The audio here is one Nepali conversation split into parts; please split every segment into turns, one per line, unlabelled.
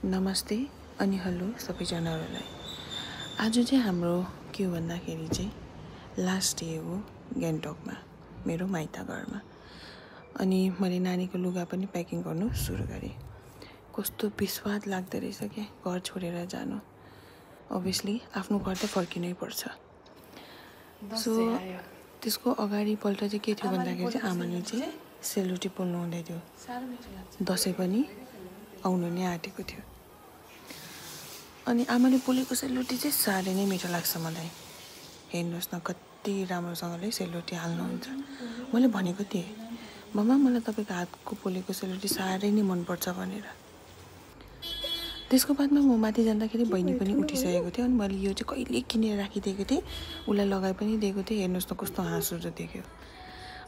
नमस्ते अनि हेलो सबैजनाहरूलाई। आज चाहिँ हाम्रो के भन्दाखेरि चाहिँ लास्ट डे हो गान्तोकमा, मेरो माइत घरमा। अनि मैले नानीको लुगा पनि प्याकिङ गर्नु सुरु गरेँ। कस्तो विस्वाद लाग्दो रहेछ क्या घर छोडेर जानु। अभियसली आफ्नो घर त फर्किनै पर्छ। सो त्यसको अगाडिपल्ट चाहिँ के थियो भन्दाखेरि चाहिँ आमाले चाहिँ सेलरोटी पोल्नु हुँदै थियो। दसैँ पनि आउनु नै आँटेको थियो। अनि आमाले पोलेको सेलरोटी चाहिँ साह्रै नै मिठो लाग्छ मलाई। हेर्नुहोस् न कति राम्रोसँगले सेलरोटी हाल्नुहुन्छ। मैले भनेको थिएँ, मम्मा मलाई तपाईँको हातको पोलेको सेलरोटी साह्रै नै मनपर्छ भनेर। त्यसको बादमा म माथि जाँदाखेरि बहिनी पनि उठिसकेको थियो। अनि मैले यो चाहिँ कहिले किनेर राखिदिएको थिएँ, उसलाई लगाइ पनि दिएको थिएँ। हेर्नुहोस् न कस्तो हाँसुरो देख्यो।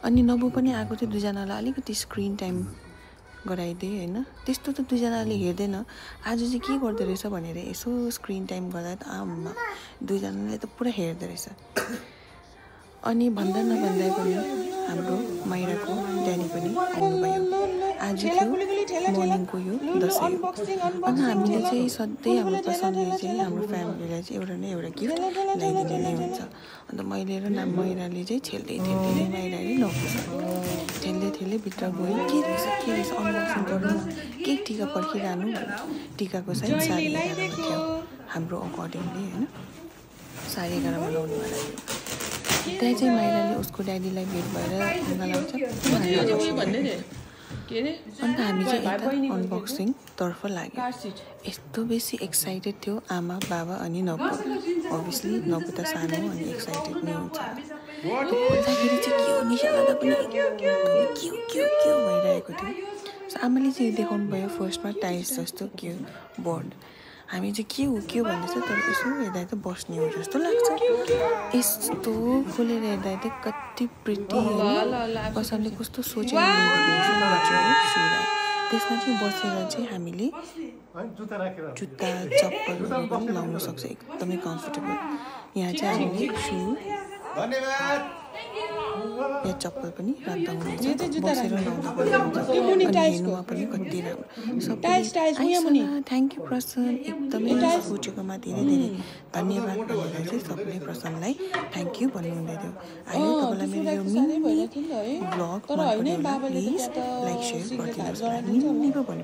अनि नबु पनि आएको थियो। दुईजनालाई अलिकति स्क्रिन टाइम गराइदिएँ होइन। त्यस्तो त दुईजनाले हेर्दैन। आज चाहिँ के गर्दो रहेछ भनेर यसो स्क्रिन टाइम गर्दा त आम्मा दुईजनाले त पुरा हेर्दो रहेछ। अनि भन्दा नभन्दै पनि हाम्रो माइराको ड्याडी पनि आउनुभयो। आज थियो मर्निङको यो दसैँ हो। अनि हामीले चाहिँ सधैँ हाम्रो पसन्दले चाहिँ हाम्रो फ्यामिलीलाई चाहिँ एउटा न एउटा गिफ्ट ल्याइदिने नै हुन्छ। अन्त मैले र माइराले चाहिँ ठेल्दै माइराले नपुग्छ ठेल्दै भित्र गयो। के रहेछ अनबक्सिङ गरौँ न, के टिका पर्खिरहनु भन्यो। टिकाको साइज 11:30 थियो हाम्रो अकर्डिङली होइन। 11:30 लाउनुवाला थियो। त्यहाँ चाहिँ माइराले उसको ड्याडीलाई भेट भएर लाउँछ। अन्त हामी चाहिँ यता अनबक्सिङ तर्फ लाग्यो। यस्तो बेसी एक्साइटेड थियो आमा बाबा अनि नबु। अभियसली नबु त सानो अनि एक्साइटेड नै हुन्छ। खोल्दाखेरि चाहिँ के हो निशादा पनि के भइरहेको थियो। सो आमाले चाहिँ देखाउनु भयो फर्स्टमा टाइल्स जस्तो के बोर्ड। हामी चाहिँ के हो भन्दैछ, तर यसो हेर्दा त बस्ने हो जस्तो लाग्छ। यस्तो खोलेर हेर्दा त कति प्रिटी होइन। कसैले कस्तो सोचेर त्यसमा चाहिँ बसेर चाहिँ हामीले जुत्ता चप्पलहरू पनि लाउन सक्छ। एकदमै कम्फर्टेबल। यहाँ चाहिँ हामीले सु या चप्पल पनि राख्दा हुनेछ, बसेर लाउँदा पनि हुन्छ। अनि हेर्नुमा पनि कति राम्रो। सबैले थ्याङ्क यू प्रसन, एकदमै सोचेकोमा धेरै धन्यवाद भनेर चाहिँ सबैले प्रसनलाई थ्याङ्क यू भन्नुहुँदै थियो। आयो तपाईँलाई मेरो यो मिनी ब्लग मन पऱ्यो भने प्लिज लाइक सेयर गरिदिनुहोस्। मिनी पो भन्नु